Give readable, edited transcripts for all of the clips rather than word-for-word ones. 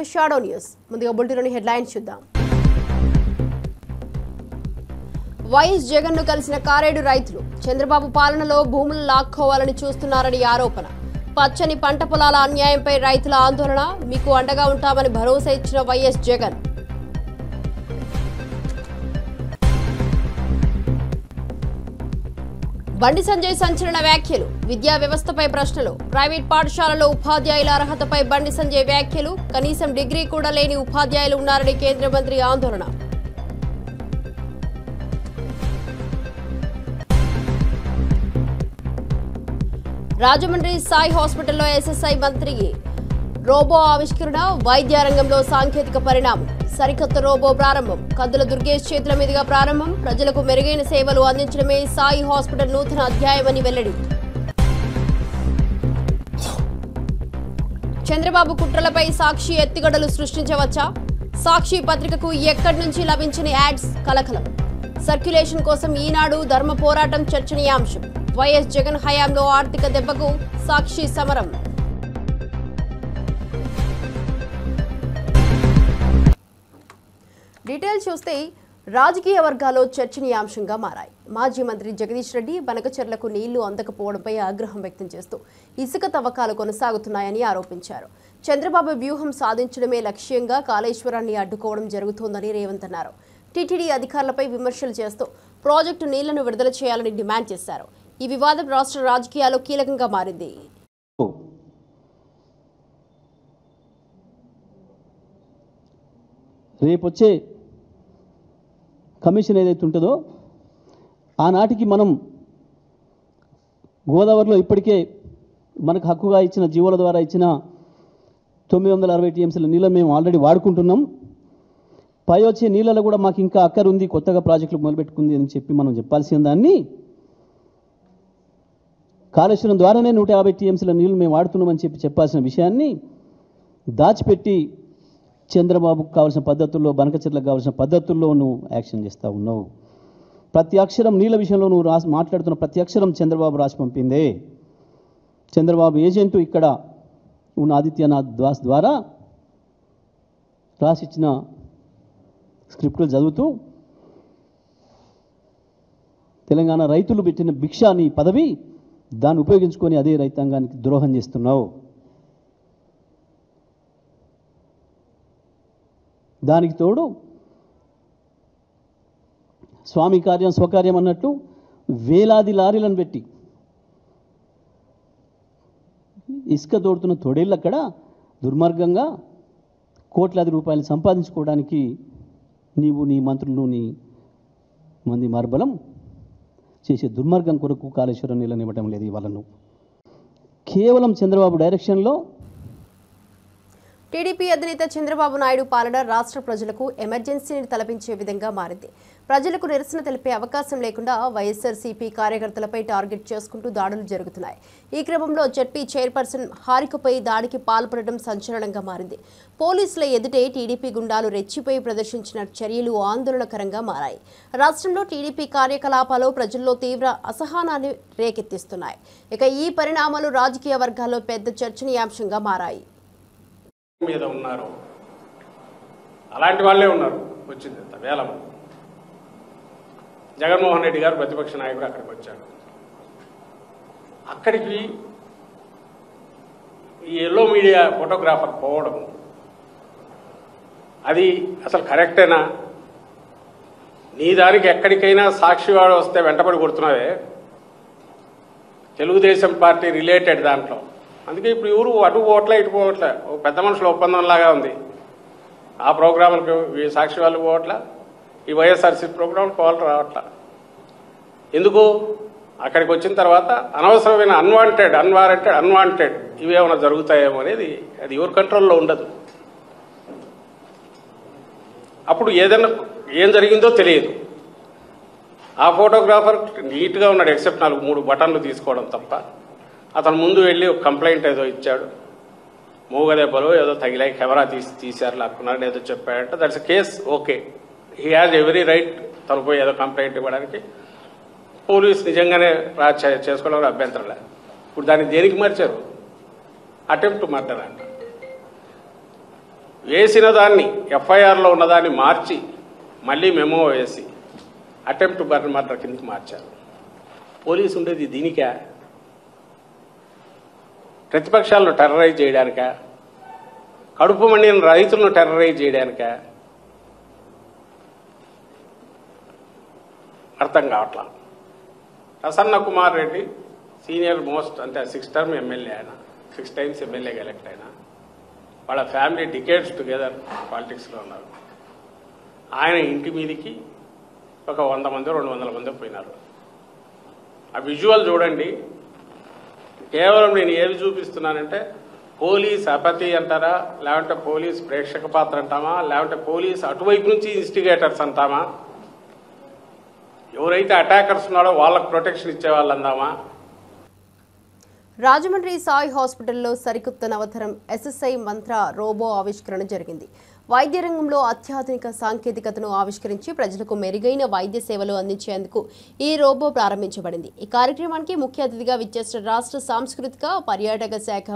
Welcome to shadow news. ముందుగా బులెటిన్లోని headlines చూద్దాం. YS Jagan ను కలిసిన కారేడు రైతులు చంద్రబాబు పాలనలో భూములు లాక్కోవాలని చూస్తున్నారని ఆరోపణ. పచ్చని పంట పొలాల అన్యాయంపై రైతుల ఆందోళన, మీకు అండగా ఉంటామని భరోసా ఇచ్చిన వైఎస్ జగన్. బండి సంజయ్ సంచలన వ్యాఖ్యలు, విద్యా వ్యవస్థపై ప్రశ్నలు. ప్రైవేట్ పాఠశాలలో ఉపాధ్యాయుల అర్హతపై బండి సంజయ్ వ్యాఖ్యలు, కనీసం డిగ్రీ కూడా లేని ఉపాధ్యాయులు ఉన్నారని కేంద్ర మంత్రి ఆందోళన. రాజమండ్రి సాయి హాస్పిటల్లో ఎస్ఎస్ఐ మంత్రి రోబో ఆవిష్కరణ, వైద్య రంగంలో సాంకేతిక పరిణామం. సరికొత్త రోబో ప్రారంభం, కద్దుల దుర్గేష్ చేతుల మీదుగా ప్రారంభం. ప్రజలకు మెరుగైన సేవలు అందించడమే సాయి హాస్పిటల్ నూతన అధ్యాయమని వెల్లడి. చంద్రబాబు కుట్రలపై సాక్షి ఎత్తుగడలు సృష్టించవచ్చా? సాక్షి పత్రికకు ఎక్కడి నుంచి లభించని యాడ్స్ కలకలం. సర్క్యులేషన్ కోసం ఈనాడు ధర్మ పోరాటం చర్చనీయాంశం. వైఎస్ జగన్ హయాంలో ఆర్థిక దెబ్బకు సాక్షి సమరం. డీటెయిల్స్ చూస్తే రాజకీయ వర్గాల్లో చర్చనీయాంశంగా మారాయి. మాజీ మంత్రి జగదీష్ రెడ్డి బనకచెర్లకు నీళ్లు అందకపోవడంపై ఆగ్రహం వ్యక్తం చేస్తూ ఇసుక తవ్వకాలు కొనసాగుతున్నాయని ఆరోపించారు. చంద్రబాబు వ్యూహం సాధించడమే లక్ష్యంగా కాళేశ్వరాన్ని అడ్డుకోవడం జరుగుతోందని రేవంత్ అన్నారు. టీటీడీ అధికారులపై విమర్శలు చేస్తూ ప్రాజెక్టు నీళ్లను విడుదల చేయాలని డిమాండ్ చేశారు. ఈ వివాదం రాష్ట్ర రాజకీయాల్లో కీలకంగా మారింది. రేపొచ్చే కమిషన్ ఏదైతే ఉంటుందో ఆనాటికి మనం గోదావరిలో ఇప్పటికే మనకు హక్కుగా ఇచ్చిన జీవోల ద్వారా ఇచ్చిన 960 టీఎంసీల నీళ్ళని మేము ఆల్రెడీ వాడుకుంటున్నాం. పై వచ్చే నీళ్ళలో కూడా మాకు ఇంకా అక్కరుంది, కొత్తగా ప్రాజెక్టులు మొదలుపెట్టుకుంది అని చెప్పి మనం చెప్పాల్సిన దాన్ని కాళేశ్వరం ద్వారానే 150 టీఎంసీల నీళ్ళు మేము వాడుతున్నామని చెప్పాల్సిన విషయాన్ని దాచిపెట్టి చంద్రబాబుకు కావాల్సిన పద్ధతుల్లో, బనకచెర్లకు కావాల్సిన పద్ధతుల్లో నువ్వు యాక్షన్ చేస్తూ ఉన్నావు. ప్రతి అక్షరం నీళ్ళ విషయంలో నువ్వు మాట్లాడుతున్న ప్రతి అక్షరం చంద్రబాబు రాసి పంపిందే. చంద్రబాబు ఏజెంటు ఇక్కడ ఉన్న ఆదిత్యనాథ్ దాస్ ద్వారా రాసిచ్చిన స్క్రిప్టులు చదువుతూ తెలంగాణ రైతులు పెట్టిన భిక్ష నీ పదవి, దాన్ని ఉపయోగించుకొని అదే రైతాంగానికి ద్రోహం చేస్తున్నావు. దానికి తోడు స్వామి కార్యం స్వకార్యం అన్నట్టు వేలాది లారీలను పెట్టి ఇసుక తోడుతున్న తొడేళ్ళు అక్కడ దుర్మార్గంగా కోట్లాది రూపాయలు సంపాదించుకోవడానికి నీవు, నీ మంత్రులు, నీ మంది మార్బలం చేసే దుర్మార్గం కొరకు కాళేశ్వరం నీళ్ళని ఇవ్వటం లేదు. ఇవాళ నువ్వు కేవలం చంద్రబాబు డైరెక్షన్లో టీడీపీ అధినేత చంద్రబాబు నాయుడు పాలన రాష్ట్ర ప్రజలకు ఎమర్జెన్సీని తలపించే విధంగా మారింది. ప్రజలకు నిరసన తెలిపే అవకాశం లేకుండా వైఎస్ఆర్సీపీ కార్యకర్తలపై టార్గెట్ చేసుకుంటూ దాడులు జరుగుతున్నాయి. ఈ క్రమంలో జెడ్పీ చైర్పర్సన్ హారికపై దాడికి పాల్పడడం సంచలనంగా మారింది. పోలీసుల ఎదుటే టీడీపీ గుండాలు రెచ్చిపోయి ప్రదర్శించిన చర్యలు ఆందోళనకరంగా మారాయి. రాష్ట్రంలో టీడీపీ కార్యకలాపాలు ప్రజల్లో తీవ్ర అసహనాన్ని రేకెత్తిస్తున్నాయి. ఇక ఈ పరిణామాలు రాజకీయ వర్గాల్లో పెద్ద చర్చనీయాంశంగా మారాయి. మీద ఉన్నారు, అలాంటి వాళ్ళే ఉన్నారు. వచ్చింది వేల మంది. జగన్మోహన్ రెడ్డి గారు ప్రతిపక్ష నాయకుడు అక్కడికి వచ్చాడు. అక్కడికి ఈ ఎల్లో మీడియా ఫోటోగ్రాఫర్ పోవడం అది అసలు కరెక్టేనా? నీ దానికి ఎక్కడికైనా సాక్షివాడు వస్తే వెంటబడి కొడుతున్నావే. తెలుగుదేశం పార్టీ రిలేటెడ్ దాంట్లో. అందుకే ఇప్పుడు ఎవరు అటు పోవట్లే ఇటు పోవట్లే. ఓ పెద్ద మనుషుల ఒప్పందంలాగా ఉంది. ఆ ప్రోగ్రాంలకు సాక్షి వాళ్ళు పోవట్లే, ఈ వైఎస్ఆర్సీ ప్రోగ్రాంలకు వాళ్ళు రావట్లే. ఎందుకు? అక్కడికి వచ్చిన తర్వాత అనవసరమైన అన్వాంటెడ్ ఇవేమైనా జరుగుతాయేమో అనేది అది ఎవరి కంట్రోల్లో ఉండదు. అప్పుడు ఏదైనా ఏం జరిగిందో తెలియదు. ఆ ఫోటోగ్రాఫర్ నీట్గా ఉన్నాడు, ఎక్సెప్ట్ 3 బటన్లు తీసుకోవడం తప్ప. అతను ముందు వెళ్ళి ఒక కంప్లైంట్ ఏదో ఇచ్చాడు, మూగదెబ్బలు ఏదో తగిలాయి, కెమెరా తీశారు, లాక్కున్నారని ఏదో చెప్పాడంటే that's a case. Okay, he has every right తను పోయి ఏదో కంప్లైంట్ ఇవ్వడానికి. పోలీసు నిజంగానే చేసుకోవడం అభ్యంతరం లేదు. ఇప్పుడు దాన్ని దేనికి మార్చారు? అటెంప్ట్ మర్డర్ అంట. వేసిన దాన్ని ఎఫ్ఐఆర్లో ఉన్నదాన్ని మార్చి మళ్ళీ మెమో వేసి అటెంప్ట్ మర్డర్ కిందకి మార్చారు. పోలీసు ఉండేది దీనికా? ప్రతిపక్షాలను టెర్రరైజ్ చేయడానికా? కడుపు మండిన రైతులను టెర్రరైజ్ చేయడానికా? అర్థం కావట్లా. ప్రసన్న కుమార్ రెడ్డి సీనియర్ మోస్ట్, అంటే 6 టర్మ్ ఎమ్మెల్యే, ఆయన 6 టైమ్స్ ఎమ్మెల్యేగా ఎలక్ట్ అయినా. వాళ్ళ ఫ్యామిలీ డికేడ్స్ టుగెదర్ పాలిటిక్స్లో ఉన్నారు. ఆయన ఇంటి మీదకి ఒక 100 మంది 200 మంది పోయినారు. ఆ విజువల్ చూడండి. కేవలం నేను ఏవి చూపిస్తున్నానంటే పోలీస్ అపతి అంటారా, లేదంటే పోలీస్ ప్రేక్షక పాత్ర అంటామా, లేదంటే పోలీస్ అటువైపు నుంచి ఇన్స్టిగేటర్స్ అంటామా, ఎవరైతే అటాకర్స్ ఉన్నాడో వాళ్ళకు ప్రొటెక్షన్ ఇచ్చే వాళ్ళు అందామా? రాజమండ్రి సాయి హాస్పిటల్లో సరికొత్త నవతరం ఎస్ఎస్ఐ మంత్ర రోబో ఆవిష్కరణ జరిగింది. వైద్య రంగంలో అత్యాధునిక సాంకేతికతను ఆవిష్కరించి ప్రజలకు మెరుగైన వైద్య సేవలు అందించేందుకు ఈ రోబో ప్రారంభించబడింది. ఈ కార్యక్రమానికి ముఖ్య అతిథిగా విచ్చేసిన రాష్ట్ర సాంస్కృతిక పర్యాటక శాఖ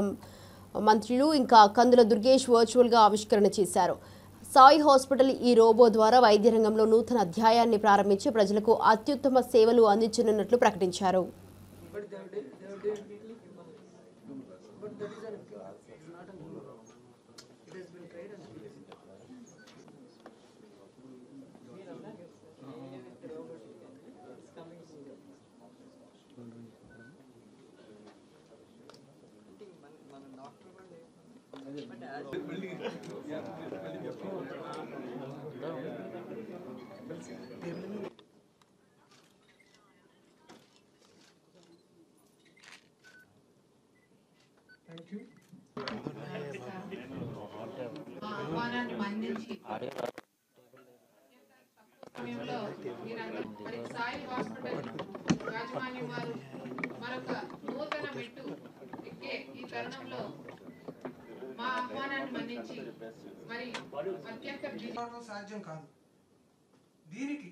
మంత్రులు ఇంకా కందుల దుర్గేష్ వర్చువల్గా ఆవిష్కరణ చేశారు. సాయి హాస్పిటల్ ఈ రోబో ద్వారా వైద్య రంగంలో నూతన అధ్యాయాన్ని ప్రారంభించి ప్రజలకు అత్యుత్తమ సేవలు అందించనున్నట్లు ప్రకటించారు. ఆహ్వానాన్ని మన్నించి సమయంలో మరి సాయి హాస్పిటల్ యాజమాన్యం వారు మరొక నూతన మెట్టు ఎక్కే ఈ తరుణంలో మా ఆహ్వానాన్ని మన్నించి మరి అత్యంత సాధ్యం కాదు. దీనికి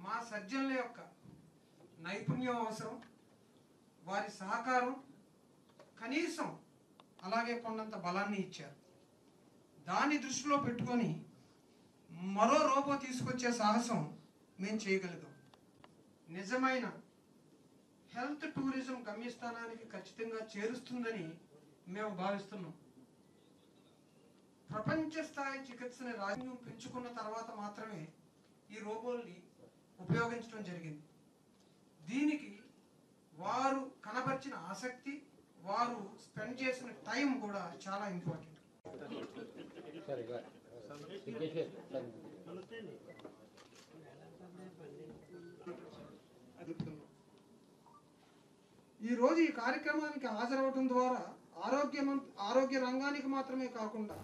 మా సర్జన్ల యొక్క నైపుణ్యం అవసరం, వారి సహకారం కనీసం అలాగే కొండంత బలాన్ని ఇచ్చారు. దాన్ని దృష్టిలో పెట్టుకొని మరో రోబో తీసుకొచ్చే సాహసం మేము చేయగలుగుతాం. నిజమైన హెల్త్ టూరిజం గమ్యస్థానానికి ఖచ్చితంగా చేరుస్తుందని మేము భావిస్తున్నాం. ప్రపంచ స్థాయి చికిత్సని రాజ్యం పెంచుకున్న తర్వాత మాత్రమే ఈ రోబోల్ని ఉపయోగించడం జరిగింది. దీనికి వారు కనబర్చిన ఆసక్తి, వారు స్పెండ్ చేసిన టైం కూడా చాలా ఇంపార్టెంట్. ఈరోజు ఈ కార్యక్రమానికి హాజరవడం ద్వారా ఆరోగ్య రంగానికి మాత్రమే కాకుండా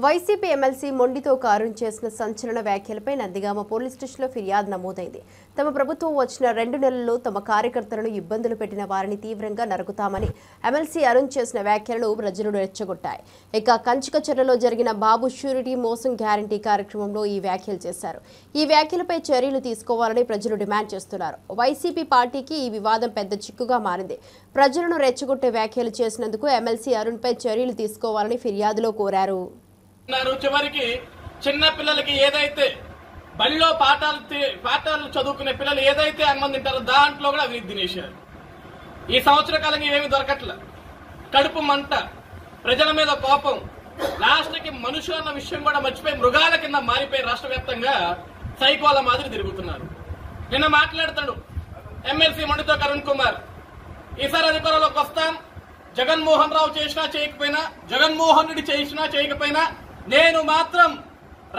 వైసీపీ ఎమ్మెల్సీ మొండితో కారుణ్ చేసిన సంచలన వ్యాఖ్యలపై నందిగామ పోలీస్ స్టేషన్లో ఫిర్యాదు నమోదైంది. తమ ప్రభుత్వం వచ్చిన 2 నెలల్లో తమ కార్యకర్తలను ఇబ్బందులు పెట్టిన వారిని తీవ్రంగా నరుకుతామని ఎమ్మెల్సీ అరుణ్ చేసిన వ్యాఖ్యలను ప్రజలు రెచ్చగొట్టాయి. ఇక కంచికచర్లలో జరిగిన బాబు షూరిటీ మోసం గ్యారంటీ కార్యక్రమంలో ఈ వ్యాఖ్యలు చేశారు. ఈ వ్యాఖ్యలపై చర్యలు తీసుకోవాలని ప్రజలు డిమాండ్ చేస్తున్నారు. వైసీపీ పార్టీకి ఈ వివాదం పెద్ద చిక్కుగా మారింది. ప్రజలను రెచ్చగొట్టే వ్యాఖ్యలు చేసినందుకు ఎమ్మెల్సీ అరుణ్పై చర్యలు తీసుకోవాలని ఫిర్యాదులో కోరారు. చివరికి చిన్న పిల్లలకి ఏదైతే బడిలో పాఠాలు చదువుకునే పిల్లలు ఏదైతే అన్నం తింటారో దాంట్లో కూడా అవి తినేశారు. ఈ సంవత్సర కాలంగా ఏమీ దొరకట్ల. కడుపు మంట, ప్రజల మీద కోపం, లాస్ట్కి మనుషులు అన్న విషయం కూడా మర్చిపోయి మృగాల కింద మారిపోయి రాష్ట్ర వ్యాప్తంగా సైకోల మాదిరి తిరుగుతున్నారు. నిన్న మాట్లాడతాడు ఎమ్మెల్సీ మొండితో కరుణ్ కుమార్, ఈసారి అధికారంలోకి వస్తాం, జగన్మోహన్ రావు చేసినా చేయకపోయినా, జగన్మోహన్ రెడ్డి చేసినా చేయకపోయినా నేను మాత్రం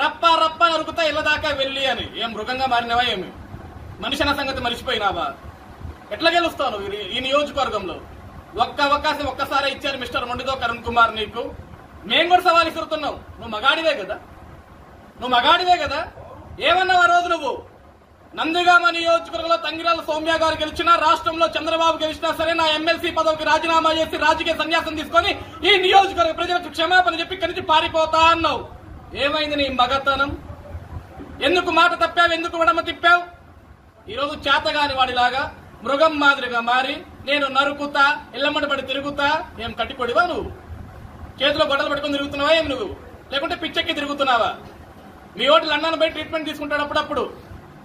రప్ప నరుకుతా ఇళ్ళ దాకా వెళ్ళి అని. ఏం మృగంగా మారినవా? ఏమి మనిషి అన్న సంగతి మర్చిపోయినావా? ఎట్లా గెలుస్తావు ఈ నియోజకవర్గంలో? ఒక్క అవకాశం ఒక్కసారి ఇచ్చారు మిస్టర్ మొండితో కరుణ్ కుమార్ నీకు. మేము కూడా సవాల్ ఇస్తున్నాం. నువ్వు మగాడివే కదా. ఏమన్నావు ఆ రోజు నువ్వు? నందిగామ నియోజకవర్గంలో తంగిరాల సౌమ్య గారు గెలిచినా, రాష్ట్రంలో చంద్రబాబు గెలిచినా సరే నా ఎమ్మెల్సీ పదవికి రాజీనామా చేసి రాజకీయ సన్యాసం తీసుకొని ఈ నియోజకవర్గ ప్రజలకు క్షమాపణ చెప్పి ఇక్కడి నుంచి పారిపోతా అన్నావు. ఏమైంది నీ మగతనం? ఎందుకు మాట తప్పావు? ఎందుకు వడమ తిప్పావు? ఈరోజు చేతగాని వాడిలాగా మృగం మాదిరిగా మారి నేను నరుకుతా, ఇళ్లమ్మడి పడి తిరుగుతా. ఏం కట్టిపొడివా నువ్వు? చేతిలో గొడవలు పెట్టుకుని తిరుగుతున్నావా ఏమి నువ్వు, లేకుంటే పిచ్చెక్కి తిరుగుతున్నావా? మీ ఓటు లండన్ పోయి ట్రీట్మెంట్ తీసుకుంటాడు అప్పుడప్పుడు.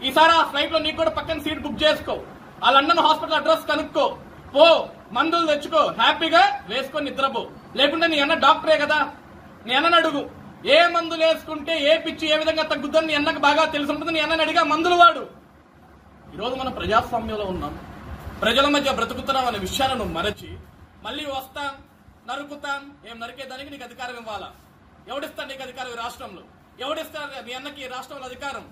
ఈసారి ఆ ఫ్లైట్ లో నీకు కూడా పక్కన సీట్ బుక్ చేసుకో, ఆ లండన్ హాస్పిటల్ అడ్రస్ కనుక్కో, పో మందులు తెచ్చుకో, హ్యాపీగా వేసుకొని నిద్రపో. లేకుంటే నీ అన్న డాక్టరే కదా, నీ అన్నని అడుగు ఏ మందులు వేసుకుంటే ఏ పిచ్చి ఏ విధంగా తగ్గుద్దని నీ అన్నకు బాగా తెలిసి ఉంటుంది. నీ అన్నని అడిగా మందులు వాడు. ఈరోజు మనం ప్రజాస్వామ్యంలో ఉన్నాం, ప్రజల మధ్య బ్రతుకుతున్నాం అనే విషయాలను మరచి మళ్ళీ వస్తాం నరుకుతాం. ఏం నరికేదానికి నీకు అధికారం ఇవ్వాలా? ఎవడిస్తాడు నీకు అధికారం ఈ రాష్ట్రంలో? ఎవడిస్తాడు నీ అన్నకి ఈ రాష్ట్రంలో అధికారం?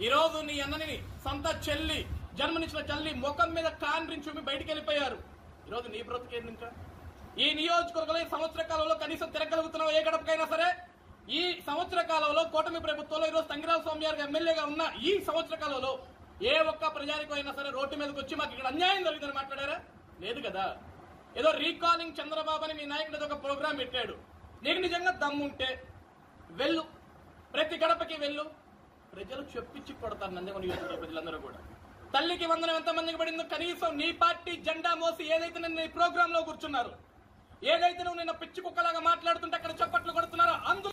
ఈ రోజు నీ అన్నని సొంత చెల్లి, జన్మనిచ్చిన చెల్లి ముఖం మీద కాండ్రించి చూపి బయటికి వెళ్ళిపోయారు. ఈరోజు నీ బ్రతుకేంది? ఇంకా ఈ నియోజకవర్గంలో ఈ సంవత్సర కాలంలో కనీసం తిరగలుగుతున్నావు ఏ గడపకైనా సరే? ఈ సంవత్సర కాలంలో కూటమి ప్రభుత్వంలో ఈరోజు తంగిరాల స్వామి గారికి ఎమ్మెల్యేగా ఉన్న ఈ సంవత్సర కాలంలో ఏ ఒక్క ప్రజానికో అయినా సరే రోడ్డు మీదకి వచ్చి మాకు ఇక్కడ అన్యాయం జరిగిందని మాట్లాడారా? లేదు కదా. ఏదో రీకాలింగ్ చంద్రబాబు అని మీ నాయకుడు ఒక ప్రోగ్రాం పెట్టాడు. నీకు నిజంగా దమ్ముంటే వెళ్ళు, ప్రతి గడపకి వెళ్ళు. ప్రజలు చెప్పించి కొడతారు నందిగామ నియోజకవర్గ ప్రజలందరూ కూడా. తల్లికి వందనం ఎంతమందికి పడిందో కనీసం నీ పార్టీ జెండా మోసి ఏదైతే నిన్న ఈ ప్రోగ్రామ్ లో కూర్చున్నారు, ఏదైతే నువ్వు నిన్న పిచ్చి కుక్కలాగా మాట్లాడుతుంటే అక్కడ చప్పట్లు కొడుతున్నారో అందులో.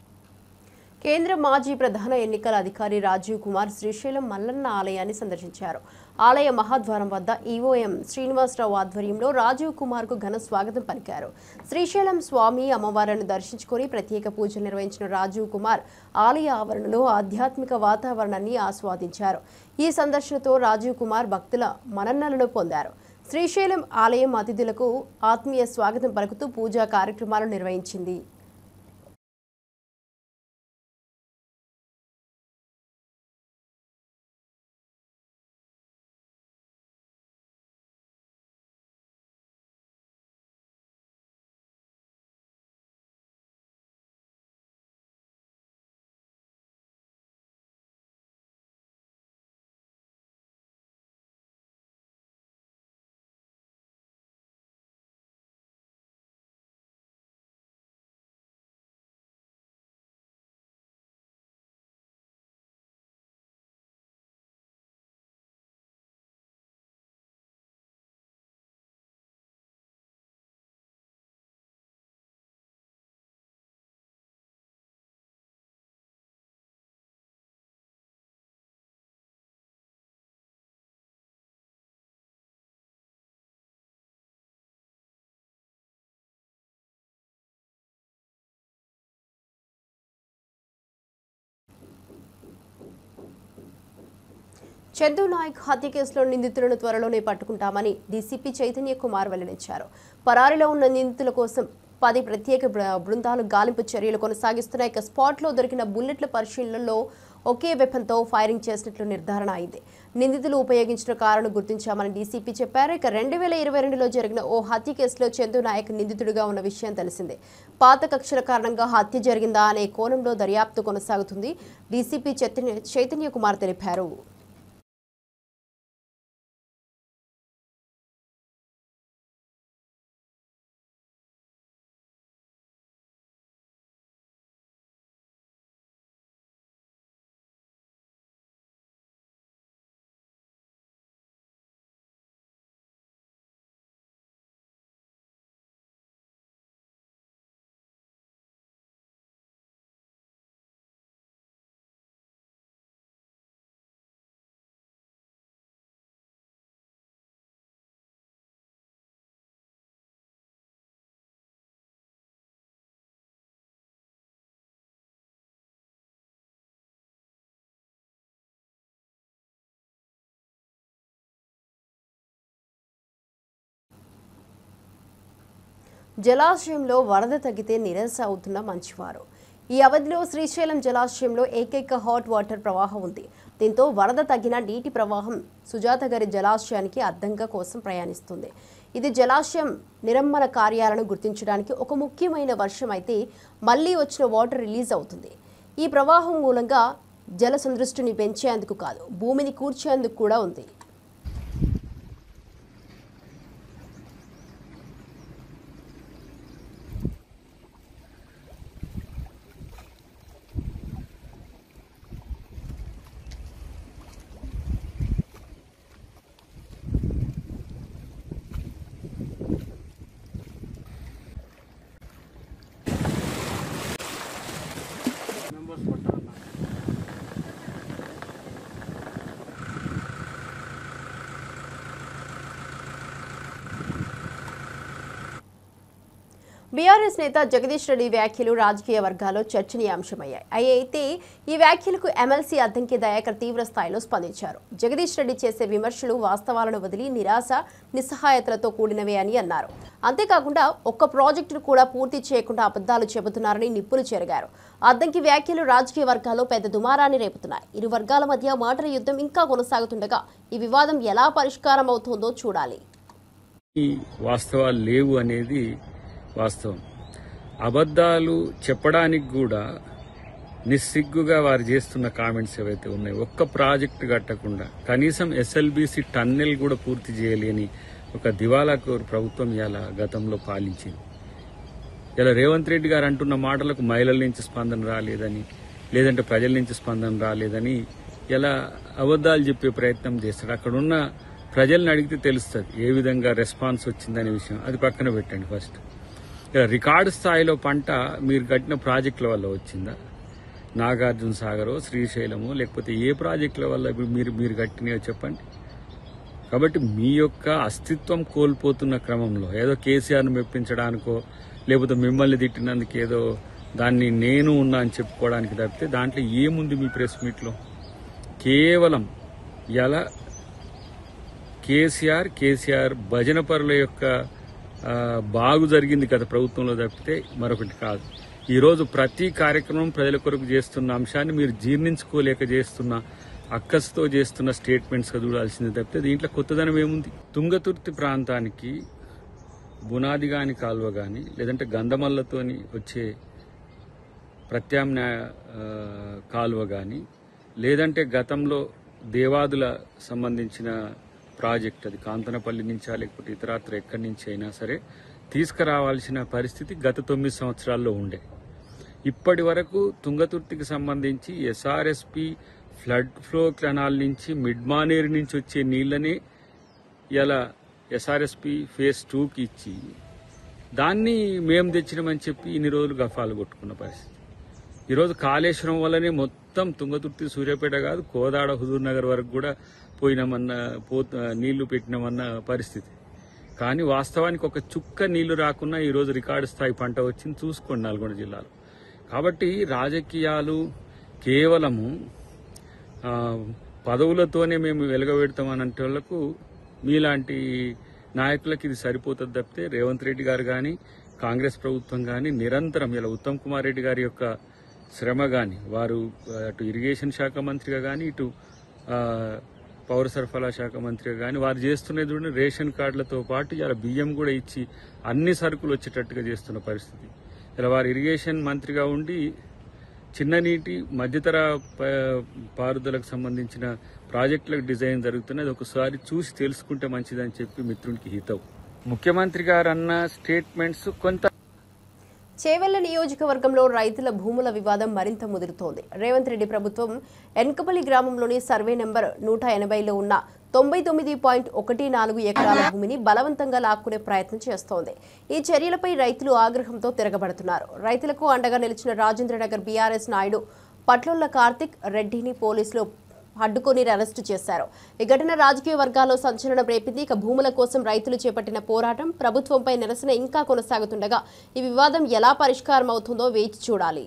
కేంద్ర మాజీ ప్రధాన ఎన్నికల అధికారి రాజీవ్ కుమార్ శ్రీశైలం మల్లన్న ఆలయాన్ని సందర్శించారు. ఆలయ మహాద్వారం వద్ద ఈవోఎం శ్రీనివాసరావు ఆధ్వర్యంలో రాజీవ్ కుమార్ కు ఘన స్వాగతం పలికారు. శ్రీశైలం స్వామి అమ్మవారిని దర్శించుకుని ప్రత్యేక పూజలు నిర్వహించిన రాజీవ్ కుమార్ ఆలయ ఆవరణలో ఆధ్యాత్మిక వాతావరణాన్ని ఆస్వాదించారు. ఈ సందర్శనతో రాజీవ్ కుమార్ భక్తుల మన్ననలను పొందారు. శ్రీశైలం ఆలయం అతిథులకు ఆత్మీయ స్వాగతం పలుకుతూ పూజా కార్యక్రమాలు నిర్వహించింది. చందు నాయక్ హత్య కేసులో నిందితులను త్వరలోనే పట్టుకుంటామని డీసీపీ చైతన్య కుమార్ వెల్లడించారు. పరారీలో ఉన్న నిందితుల కోసం 10 ప్రత్యేక బృందాలు గాలింపు చర్యలు కొనసాగిస్తున్నాయి. ఇక స్పాట్లో దొరికిన బుల్లెట్ల పరిశీలనలో ఒకే వెపన్తో ఫైరింగ్ చేసినట్లు నిర్ధారణ అయింది. నిందితులు ఉపయోగించిన కారును గుర్తించామని డీసీపీ చెప్పారు. ఇక 2022లో జరిగిన ఓ హత్య కేసులో చందు నాయక్ నిందితుడిగా ఉన్న విషయం తెలిసిందే. పాత కక్షల కారణంగా హత్య జరిగిందా అనే కోణంలో దర్యాప్తు కొనసాగుతుంది డీసీపీ చైతన్య కుమార్ తెలిపారు. జలాశయంలో వరద తగ్గితే నిరాశ అవుతున్న మంచివారు. ఈ అవధిలో శ్రీశైలం జలాశయంలో ఏకైక హాట్ వాటర్ ప్రవాహం ఉంది. దీంతో వరద తగ్గిన నీటి ప్రవాహం సుజాతగారి జలాశయానికి అద్దంగా కోసం ప్రయాణిస్తుంది. ఇది జలాశయం నిరమ్మన కార్యాలను గుర్తించడానికి ఒక ముఖ్యమైన వర్షం అయితే మళ్లీ వచ్చిన వాటర్ రిలీజ్ అవుతుంది. ఈ ప్రవాహం మూలంగా జల సందృష్టిని పెంచేందుకు కాదు, భూమిని కూర్చేందుకు కూడా ఉంది. బీఆర్ఎస్ నేత జగదీష్ రెడ్డి వ్యాఖ్యలు రాజకీయ వర్గాల్లో చర్చనీయాంశమయ్యాయి. అయితే ఈ వ్యాఖ్యలకు ఎమ్మెల్సీ అద్దంకి దయాకర్ తీవ్ర స్థాయిలో స్పందించారు. జగదీష్ రెడ్డి చేసే విమర్శలు వాస్తవాలను వదిలి నిరాశ నిస్సహాయతలతో కూడినవే అని అన్నారు. అంతేకాకుండా ఒక్క ప్రాజెక్టును కూడా పూర్తి చేయకుండా అబద్ధాలు చెబుతున్నారని నిప్పులు చెరిగారు. అద్దంకి వ్యాఖ్యలు రాజకీయ వర్గాల్లో పెద్ద దుమారాన్ని రేపుతున్నాయి. ఇరు వర్గాల మధ్య మాటల యుద్ధం ఇంకా కొనసాగుతుండగా ఈ వివాదం ఎలా పరిష్కారం అవుతుందో చూడాలి. వాస్తవాలు లేవు అనేది వాస్తవం. అబద్ధాలు చెప్పడానికి కూడా నిస్సిగ్గుగా వారు చేస్తున్న కామెంట్స్ ఏవైతే ఉన్నాయో, ఒక్క ప్రాజెక్టు కట్టకుండా కనీసం ఎస్ఎల్బీసీ టన్నెల్ కూడా పూర్తి చేయలేని ఒక దివాలాకోరు ప్రభుత్వం ఇలా గతంలో పాలించింది. ఇలా రేవంత్ రెడ్డి గారు అంటున్న మాటలకు మహిళల నుంచి స్పందన రాలేదని, లేదంటే ప్రజల నుంచి స్పందన రాలేదని ఇలా అబద్ధాలు చెప్పే ప్రయత్నం చేస్తాడు. అక్కడున్న ప్రజల్ని అడిగితే తెలుస్తుంది ఏ విధంగా రెస్పాన్స్ వచ్చిందనే విషయం. అది పక్కన పెట్టండి. ఫస్ట్ రికార్డు స్థాయిలో పంట మీరు కట్టిన ప్రాజెక్టుల వల్ల వచ్చిందా? నాగార్జున సాగరో, శ్రీశైలమో, లేకపోతే ఏ ప్రాజెక్టుల వల్ల మీరు కట్టినాయో చెప్పండి. కాబట్టి మీ యొక్క అస్తిత్వం కోల్పోతున్న క్రమంలో ఏదో కేసీఆర్ను మెప్పించడానికో, లేకపోతే మిమ్మల్ని తిట్టినందుకు ఏదో దాన్ని నేను ఉన్నా అని చెప్పుకోవడానికి తప్పితే దాంట్లో ఏముంది మీ ప్రెస్ మీట్లో? కేవలం ఎలా కేసీఆర్ భజన పరుల యొక్క బాగు జరిగింది గత ప్రభుత్వంలో తప్పితే మరొకటి కాదు. ఈరోజు ప్రతి కార్యక్రమం ప్రజల కొరకు చేస్తున్న అంశాన్ని మీరు జీర్ణించుకోలేక చేస్తున్న అక్కసుతో చేస్తున్న స్టేట్మెంట్స్గా చూడాల్సిందే తప్పితే దీంట్లో కొత్తదనం ఏముంది? తుంగతుర్తి ప్రాంతానికి బునాది గాని కాలువ కానీ, లేదంటే గంధమల్లతోని వచ్చే ప్రత్యామ్నాయ కాలువ కానీ, లేదంటే గతంలో దేవాదుల సంబంధించిన ప్రాజెక్ట్, అది కాంతనపల్లి నుంచా లేకపోతే ఇతరత్ర ఎక్కడి నుంచి అయినా సరే తీసుకురావాల్సిన పరిస్థితి గత 9 సంవత్సరాల్లో ఉండే. ఇప్పటి వరకు తుంగతుర్తికి సంబంధించి ఎస్ఆర్ఎస్పి ఫ్లడ్ ఫ్లో కెనాల్ నుంచి మిడ్ మానేరు నుంచి వచ్చే నీళ్లనే ఇలా ఎస్ఆర్ఎస్పి ఫేజ్ 2కి ఇచ్చి దాన్ని మేము తెచ్చినామని చెప్పి ఇన్ని రోజులు గఫాలు కొట్టుకున్న పరిస్థితి. ఈరోజు కాళేశ్వరం వల్లనే మొత్తం తుంగతుర్తి, సూర్యాపేట కాదు కోదాడ, హుజూర్ నగర్ వరకు కూడా పోయినామన్న నీళ్లు పెట్టినామన్న పరిస్థితి. కానీ వాస్తవానికి ఒక చుక్క నీళ్లు రాకున్నా ఈరోజు రికార్డు స్థాయి పంట వచ్చింది. చూసుకోండి నల్గొండ జిల్లాలో. కాబట్టి రాజకీయాలు కేవలము పదవులతోనే మేము వెలగబెడతామనంటే వాళ్లకు, మీలాంటి నాయకులకు ఇది సరిపోతుంది తప్పితే రేవంత్ రెడ్డి గారు కానీ, కాంగ్రెస్ ప్రభుత్వం కానీ నిరంతరం ఇలా ఉత్తమ్ కుమార్ రెడ్డి గారి యొక్క శ్రమ కానీ, వారు అటు ఇరిగేషన్ శాఖ మంత్రిగా కానీ, ఇటు పౌర సరఫరా శాఖ మంత్రిగా కానీ వారు చేస్తున్నది చూడండి. రేషన్ కార్డులతో పాటు ఇలా బియ్యం కూడా ఇచ్చి అన్ని సరుకులు వచ్చేటట్టుగా చేస్తున్న పరిస్థితి. ఇలా వారు ఇరిగేషన్ మంత్రిగా ఉండి చిన్న నీటి మధ్యతర పారుదలకు సంబంధించిన ప్రాజెక్టులకు డిజైన్ జరుగుతున్నది ఒకసారి చూసి తెలుసుకుంటే మంచిదని చెప్పి మిత్రునికి హితవు. ముఖ్యమంత్రి గారు అన్న స్టేట్మెంట్స్ కొంత. చేవెళ్ల నియోజకవర్గంలో రైతుల భూముల వివాదం మరింత ముదురుతోంది. రేవంత్ రెడ్డి ప్రభుత్వం ఎన్కపల్లి గ్రామంలోని సర్వే నెంబర్ 180లో ఉన్న 99.14 ఎకరాల భూమిని బలవంతంగా లాక్కునే ప్రయత్నం చేస్తోంది. ఈ చర్యలపై రైతులు ఆగ్రహంతో తిరగబడుతున్నారు. రైతులకు అండగా నిలిచిన రాజేంద్రనగర్ బీఆర్ఎస్ నాయుడు పట్లొల్ల కార్తిక్ రెడ్డిని పోలీసులు అడ్డుకొని అరెస్టు చేశారు. ఈ ఘటన రాజకీయ వర్గాల్లో సంచలనం రేపింది. ఇక భూముల కోసం రైతులు చేపట్టిన పోరాటం, ప్రభుత్వంపై నిరసన ఇంకా కొనసాగుతుండగా ఈ వివాదం ఎలా పరిష్కారం అవుతుందో వేచి చూడాలి.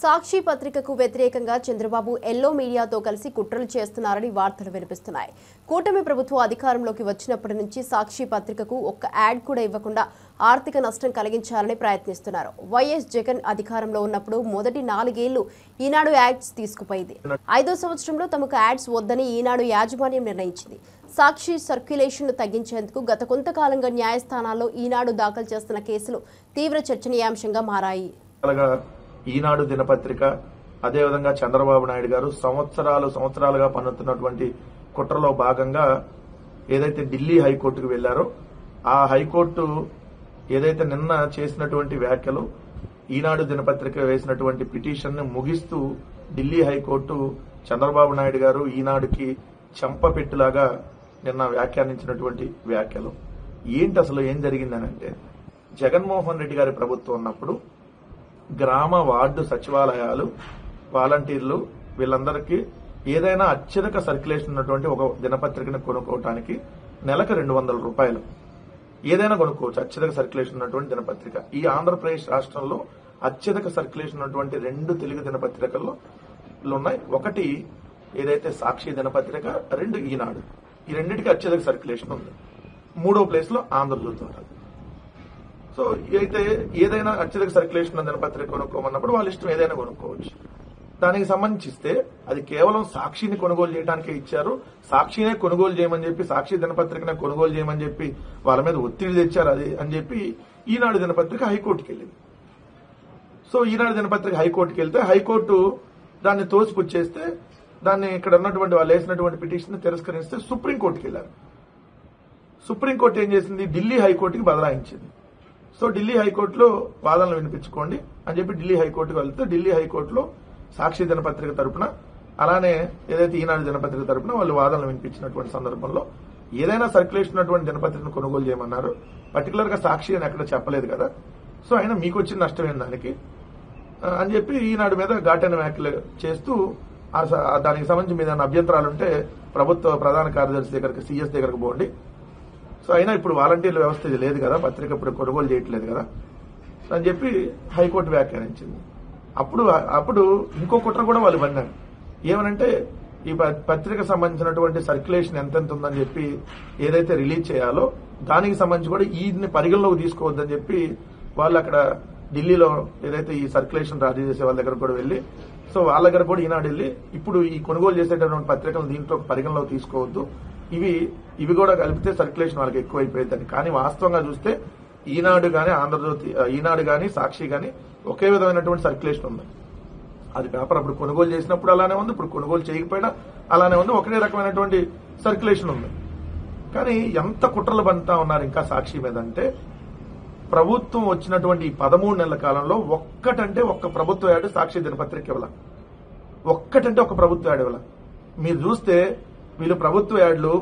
సాక్షి పత్రికకు వ్యతిరేకంగా చంద్రబాబు ఎల్లో మీడియాతో కలిసి కుట్రలు చేస్తున్నారని వార్తలు వినిపిస్తున్నాయి. కూటమి ప్రభుత్వం అధికారంలోకి వచ్చినప్పటి నుంచి సాక్షి పత్రికకు ఒక్క యాడ్ కూడా ఇవ్వకుండా ఆర్థిక నష్టం కలిగించాలని ప్రయత్నిస్తున్నారు. వైఎస్ జగన్ అధికారంలో ఉన్నప్పుడు మొదటి 4 ఏళ్లు ఈనాడు యాడ్స్ తీసుకుపోయింది. 5వ సంవత్సరంలో తమకు యాడ్స్ వద్దని ఈనాడు యాజమాన్యం నిర్ణయించింది. సాక్షి సర్క్యులేషన్ను తగ్గించేందుకు గత కొంతకాలంగా న్యాయస్థానాల్లో ఈనాడు దాఖలు చేస్తున్న కేసులు తీవ్ర చర్చనీయాంశంగా మారాయి. ఈనాడు దినపత్రిక అదేవిధంగా చంద్రబాబు నాయుడు గారు సంవత్సరాలుగా పన్నుతున్నటువంటి కుట్రలో భాగంగా ఏదైతే ఢిల్లీ హైకోర్టుకు వెళ్లారో ఆ హైకోర్టు ఏదైతే నిన్న చేసినటువంటి వ్యాఖ్యలు ఈనాడు దినపత్రిక వేసినటువంటి పిటిషన్ ని ముగిస్తూ ఢిల్లీ హైకోర్టు చంద్రబాబు నాయుడు గారు ఈనాడుకి చెంపపెట్టులాగా నిన్న వ్యాఖ్యానించినటువంటి వ్యాఖ్యలు ఏంటి, అసలు ఏం జరిగిందనంటే జగన్మోహన్ రెడ్డి గారి ప్రభుత్వం ఉన్నప్పుడు గ్రామ వార్డు సచివాలయాలు వాలంటీర్లు వీళ్ళందరికీ ఏదైనా అత్యధిక సర్క్యులేషన్ ఉన్నటువంటి ఒక దినపత్రికను కొనుక్కోవటానికి నెలకు 200 రూపాయలు ఏదైనా కొనుక్కోవచ్చు. అత్యధిక సర్క్యులేషన్ ఉన్నటువంటి దినపత్రిక ఈ ఆంధ్రప్రదేశ్ రాష్ట్రంలో అత్యధిక సర్క్యులేషన్ ఉన్నటువంటి 2 తెలుగు దినపత్రికల్లో ఉన్నాయి. ఒకటి ఏదైతే సాక్షి దినపత్రిక, 2 ఈనాడు. ఈ రెండింటికి అత్యధిక సర్క్యులేషన్ ఉంది. 3వ ప్లేస్ లో ఆంధ్రజ్యోతి ఉంటుంది. సో అయితే ఏదైనా అత్యధిక సర్క్యులేషన్ ఉన్న దినపత్రిక కొనుక్కోమన్నప్పుడు వాళ్ళ ఇష్టం ఏదైనా కొనుక్కోవచ్చు. దానికి సంబంధించిస్తే అది కేవలం సాక్షిని కొనుగోలు చేయడానికే ఇచ్చారు. సాక్షినే కొనుగోలు చేయమని చెప్పి, సాక్షి దినపత్రికనే కొనుగోలు చేయమని చెప్పి వాళ్ళ మీద ఒత్తిడి తెచ్చారు అది అని చెప్పి ఈనాడు దినపత్రిక హైకోర్టుకి వెళ్ళింది. సో ఈనాడు దినపత్రిక హైకోర్టుకి వెళ్తే హైకోర్టు దాన్ని తోసిపుచ్చేస్తే దాన్ని ఇక్కడ ఉన్నటువంటి వాళ్ళు వేసినటువంటి పిటిషన్ తిరస్కరిస్తే సుప్రీంకోర్టుకి వెళ్లారు. సుప్రీంకోర్టు ఏం చేసింది, ఢిల్లీ హైకోర్టుకి బదలాయించింది. సో ఢిల్లీ హైకోర్టులో వాదనలు వినిపించుకోండి అని చెప్పి ఢిల్లీ హైకోర్టుకు వెళ్తే ఢిల్లీ హైకోర్టులో సాక్షి దినపత్రిక తరపున అలానే ఏదైతే ఈనాడు దినపత్రిక తరపున వాళ్ళు వాదనలు వినిపించినటువంటి సందర్భంలో ఏదైనా సర్క్యులేషన్ ఉన్నటువంటి దినపత్రికను కొనుగోలు చేయమన్నారు. పర్టికులర్ గా సాక్షి అని ఎక్కడ చెప్పలేదు కదా. సో అయినా మీకు వచ్చిన నష్టమైన దానికి అని చెప్పి ఈనాడు మీద ఘాటైన వ్యాఖ్యలు చేస్తూ దానికి సంబంధించి మీద అభ్యంతరాలుంటే ప్రభుత్వ ప్రధాన కార్యదర్శి దగ్గరికి, సీఎస్ దగ్గరకు పోండి. సో అయినా ఇప్పుడు వాలంటీర్ల వ్యవస్థ ఇది లేదు కదా, పత్రిక ఇప్పుడు కొనుగోలు చేయట్లేదు కదా అని చెప్పి హైకోర్టు వ్యాఖ్యానించింది. అప్పుడు ఇంకో కుట్ర కూడా వాళ్ళు పన్నారు. ఏమనంటే ఈ పత్రిక సంబంధించినటువంటి సర్క్యులేషన్ ఎంతెంత ఉందని చెప్పి ఏదైతే రిలీజ్ చేయాలో దానికి సంబంధించి కూడా ఈని పరిగణలోకి తీసుకోవద్దని చెప్పి వాళ్ళు అక్కడ ఢిల్లీలో ఏదైతే ఈ సర్క్యులేషన్ రాజీ చేసే వాళ్ళ దగ్గర కూడా వెళ్లి, సో వాళ్ళ దగ్గర కూడా ఈనాడు వెళ్ళి ఇప్పుడు ఈ కొనుగోలు చేసేటటువంటి పత్రికలు దీంట్లో పరిగణలోకి తీసుకోవద్దు, ఇవి కూడా కలిపితే సర్క్యులేషన్ వాళ్ళకి ఎక్కువైపోయిందని. కానీ వాస్తవంగా చూస్తే ఈనాడు గానీ ఆంధ్రజ్యోతి, ఈనాడు గానీ సాక్షి గానీ ఒకే విధమైనటువంటి సర్క్యులేషన్ ఉంది. అది పేపర్ అప్పుడు కొనుగోలు చేసినప్పుడు అలానే ఉంది, ఇప్పుడు కొనుగోలు చేయకపోయినా అలానే ఉంది, ఒకటే రకమైనటువంటి సర్క్యులేషన్ ఉంది. కానీ ఎంత కుట్రలు పండుతా ఉన్నారు ఇంకా సాక్షి మీద అంటే, ప్రభుత్వం వచ్చినటువంటి 13 నెలల కాలంలో ఒక్కటంటే ఒక్క ప్రభుత్వ యాడ్ సాక్షి దినపత్రిక ఇవ్వాల, ఒక్కటంటే ఒక ప్రభుత్వ యాడ్ ఇవ్వాల. మీరు చూస్తే వీళ్ళు ప్రభుత్వ యాడ్లు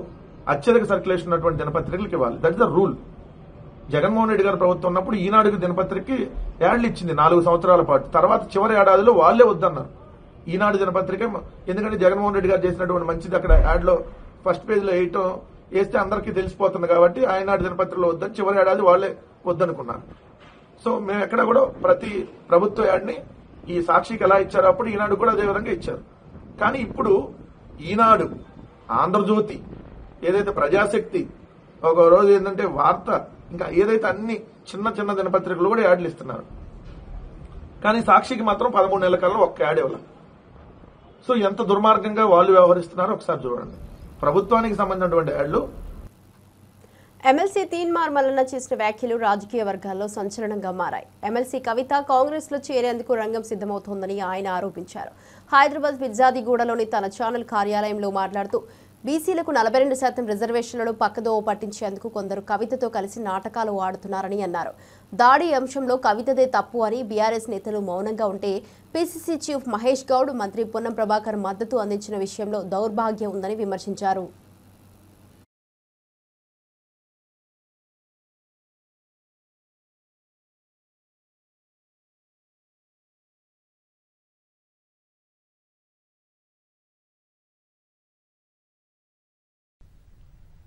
అత్యధిక సర్క్యులేషన్ ఉన్నటువంటి దినపత్రికలకు ఇవ్వాలి. That is the rule. Jaganmohan Reddy గారి ప్రభుత్వం ఉన్నప్పుడు ఈనాడుకి దినపత్రికకి యాడ్లు ఇచ్చింది 4 సంవత్సరాల పాటు. తర్వాత చివరి ఏడాదిలో వాళ్లే వద్దన్నారు ఈనాడు దినపత్రిక. ఎందుకంటే జగన్మోహన్ రెడ్డి గారు చేసినటువంటి మంచిది అక్కడ యాడ్లో ఫస్ట్ పేజ్ లో వేస్తే అందరికీ తెలిసిపోతుంది కాబట్టి ఈనాడు దినపత్రికలో వద్దని చివరి ఏడాది వాళ్లే వద్దనుకున్నారు. సో మేము ఎక్కడ కూడా ప్రతి ప్రభుత్వ యాడ్ని ఈ సాక్షికి ఎలా ఇచ్చారో అప్పుడు ఈనాడు కూడా అదే విధంగా ఇచ్చారు. కానీ ఇప్పుడు ఈనాడు, ఆంధ్రజ్యోతి, ఏదైతే ప్రజాశక్తి, ఒక రోజు ఏంటంటే వార్త, ఇంకా ఏదైతే అన్ని చిన్న చిన్న దినపత్రికలు కూడా యాడ్లు ఇస్తున్నారు. కానీ సాక్షికి మాత్రం 13 నెలల కాలంలో ఒక్క యాడ్ ఇవ్వాలి. సో ఎంత దుర్మార్గంగా వాళ్ళు వ్యవహరిస్తున్నారో ఒకసారి చూడండి. ప్రభుత్వానికి సంబంధించినటువంటి యాడ్లు. ఎమ్మెల్సీ తీన్మార్ మల్లన్న చేసిన వ్యాఖ్యలు రాజకీయ వర్గాల్లో సంచలనంగా మారాయి. ఎమ్మెల్సీ కవిత కాంగ్రెస్ లో చేరేందుకు రంగం సిద్ధమవుతోందని ఆయన ఆరోపించారు. హైదరాబాద్ పిజ్జాదిగూడలోని తన ఛానల్ కార్యాలయంలో మాట్లాడుతూ బీసీలకు 42% రిజర్వేషన్లను పక్కదోవ పట్టించేందుకు కొందరు కవితతో కలిసి నాటకాలు ఆడుతున్నారని అన్నారు. దాడి అంశంలో కవితదే తప్పు అని బీఆర్ఎస్ నేతలు మౌనంగా ఉంటే పీసీసీ చీఫ్ మహేష్ గౌడ్, మంత్రి పొన్నం ప్రభాకర్ మద్దతు అందించిన విషయంలో దౌర్భాగ్యం ఉందని విమర్శించారు.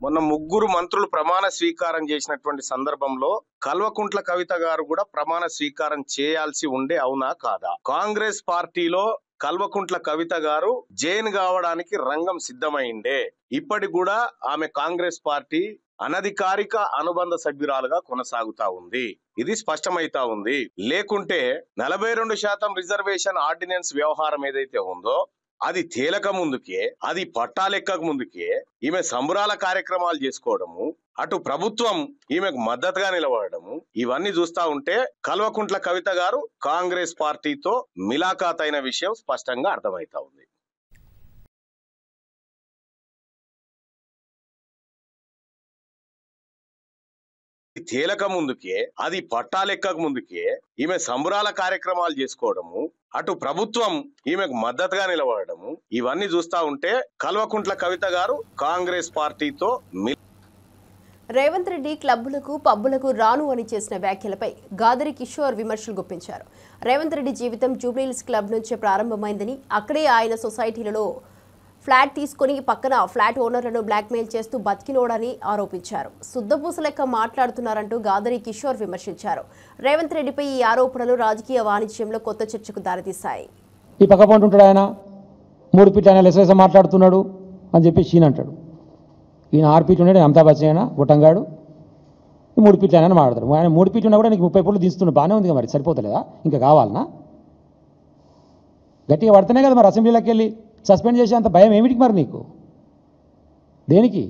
మొన్న 3 మంత్రులు ప్రమాణ స్వీకారం చేసినటువంటి సందర్భంలో కల్వకుంట్ల కవిత గారు కూడా ప్రమాణ స్వీకారం చేయాల్సి ఉండే, అవునా కాదా? కాంగ్రెస్ పార్టీలో కల్వకుంట్ల కవిత గారు జైన్ కావడానికి రంగం సిద్ధమైండే. ఇప్పటికి కూడా ఆమె కాంగ్రెస్ పార్టీ అనధికారిక అనుబంధ సభ్యురాలుగా కొనసాగుతా ఉంది. ఇది స్పష్టమైతా ఉంది. లేకుంటే 42% రిజర్వేషన్ ఆర్డినెన్స్ వ్యవహారం ఏదైతే ఉందో అది తేలక ముందుకే, అది పట్టాలెక్కక ముందుకే ఈమె సంబరాల కార్యక్రమాలు చేసుకోవడము, అటు ప్రభుత్వం ఈమెకు మద్దతుగా నిలబడము, ఇవన్నీ చూస్తా ఉంటే కల్వకుంట్ల కవిత గారు కాంగ్రెస్ పార్టీతో మిలాఖాత్ అయిన విషయం స్పష్టంగా అర్థమైతా ఉంది. తేలక ముందుకే, అది పట్టాలెక్కక ముందుకే ఈమె సంబరాల కార్యక్రమాలు చేసుకోవడము, అటు ప్రభుత్వం ఈమెకు మద్దతుగా నిలబడము, ఇవన్నీ చూస్తా ఉంటే కల్వకుంట్ల కవిత గారు కాంగ్రెస్ పార్టీతో రేవంత్ రెడ్డి క్లబ్బులకు పబ్బులకు రాను అని చేసిన వ్యాఖ్యలపై గాదరి కిషోర్ విమర్శలు గుప్పించారు. రేవంత్ రెడ్డి జీవితం జూబ్లీహిల్స్ క్లబ్ నుంచే ప్రారంభమైందని, అక్కడే ఆయన సొసైటీలలో ఫ్లాట్ తీసుకుని పక్కన ఫ్లాట్ ఓనర్లను బ్లాక్మెయిల్ చేస్తూ బతికినోడని ఆరోపించారు. శుద్ధపూస లెక్క మాట్లాడుతున్నారంటూ గాదరి కిషోర్ విమర్శించారు. రేవంత్ రెడ్డిపై ఈ ఆరోపణలు రాజకీయ వాణిజ్యంలో కొత్త చర్చకు దారితీశాయి. ఈ పక్క పంట ఉంటాడు ఆయన 3 ఫీట్ ఆయన లెసలేస మాట్లాడుతున్నాడు అని చెప్పి షీన్ అంటాడు. ఈయన 6 ఫీట్ ఉన్నాడు, అమితాబ్ బచ్చన్ అయినా గుట్టంగాడు 3 ఫీట్ ఆయన మాట్లాడతాడు. ఆయన 3 ఫీట్ ఉన్నా కూడా నీకు 30 ఫీట్లు దిస్తున్నాడు, బాగానే ఉంది మరి, సరిపోతలేదా? ఇంకా కావాలనా? గట్టిగా పడుతున్నాయి కదా మరి. అసెంబ్లీలోకి వెళ్ళి సస్పెండ్ చేసే అంత భయం ఏమిటికి మరి నీకు? దేనికి?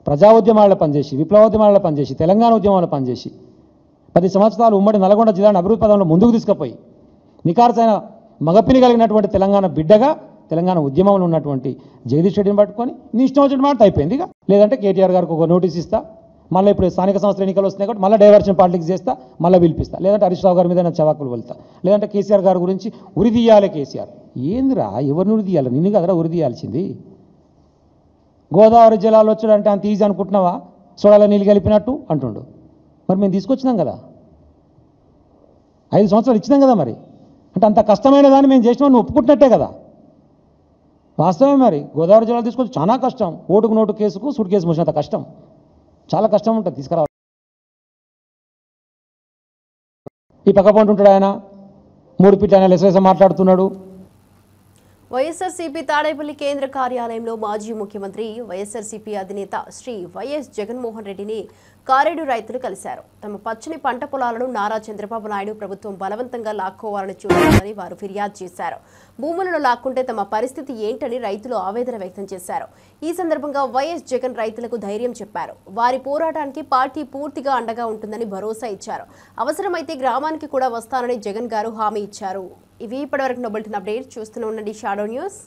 ప్రజా ఉద్యమాల్లో పనిచేసి, విప్లవోద్యమాల్లో పనిచేసి, తెలంగాణ ఉద్యమాల్లో పనిచేసి 10 సంవత్సరాలు ఉమ్మడి నల్గొండ జిల్లాను అభివృద్ధి పదంలో ముందుకు తీసుకుపోయి నికార్సైన మగపిని కలిగినటువంటి తెలంగాణ బిడ్డగా తెలంగాణ ఉద్యమంలో ఉన్నటువంటి జగదీష్ రెడ్డిని పట్టుకొని నీ ఇష్టం వచ్చిన మాట అయిపోయింది. ఇక లేదంటే కేటీఆర్ గారికి ఒక నోటీస్ ఇస్తా, మళ్ళీ ఇప్పుడు స్థానిక సంస్థల ఎన్నికలు వస్తున్నాయి కాబట్టి మళ్ళీ డైవర్షన్ పాలిటిక్స్ చేస్తా, మళ్ళీ పిలిపిస్తా, లేదంటే హరీష్ రావు గారి మీద చవాకులు వెళ్తా, లేదంటే కేసీఆర్ గారి గురించి ఉరిదీయాలి. కేసీఆర్ ఏందిరా, ఎవరిని ఉరిదీయాలి? నిన్ను కదరా ఉరిదీయాల్సింది. గోదావరి జలాలు వచ్చాడంటే అంత ఈజీ అనుకుంటున్నావా? సోడాలో నీళ్ళు కలిపినట్టు అంటుండు. మరి మేము తీసుకొచ్చినాం కదా, 5 సంవత్సరాలు ఇచ్చినాం కదా. మరి అంటే అంత కష్టమైన దాన్ని మేము చేసినా నువ్వు ఒప్పుకుంటున్నట్టే కదా. వాస్తవమే. మరి గోదావరి జలాలు తీసుకొచ్చి చాలా కష్టం. ఓటుకు నోటు కేసుకు సూట్ కేసు మోసినంత కష్టం, చాలా కష్టం ఉంటుంది తీసుకురావాలి. ఈ పక్క పంట ఉంటాడు ఆయన 3 ఫీట్ ఆయన లెసలేస మాట్లాడుతున్నాడు. వైఎస్ఆర్సీపీ తాడేపల్లి కేంద్ర కార్యాలయంలో మాజీ ముఖ్యమంత్రి వైఎస్ఆర్సీపీ అధినేత శ్రీ వైఎస్ జగన్మోహన్ రెడ్డిని కారేడు రైతులు కలిశారు. తమ పచ్చని పంట పొలాలను నారా చంద్రబాబు నాయుడు ప్రభుత్వం బలవంతంగా లాక్కోవాలని చూస్తుందని వారు ఫిర్యాదు చేశారు. భూములను లాక్కుంటే తమ పరిస్థితి ఏంటని రైతులు ఆవేదన వ్యక్తం చేశారు. ఈ సందర్భంగా వైఎస్ జగన్ రైతులకు ధైర్యం చెప్పారు. వారి పోరాటానికి పార్టీ పూర్తిగా అండగా ఉంటుందని భరోసా ఇచ్చారు. అవసరమైతే గ్రామానికి కూడా వస్తానని జగన్ గారు హామీ ఇచ్చారు. ఇవి ఇప్పటివరకు బులెటిన్ అప్డేట్. చూస్తూనే ఉండండి షాడో న్యూస్.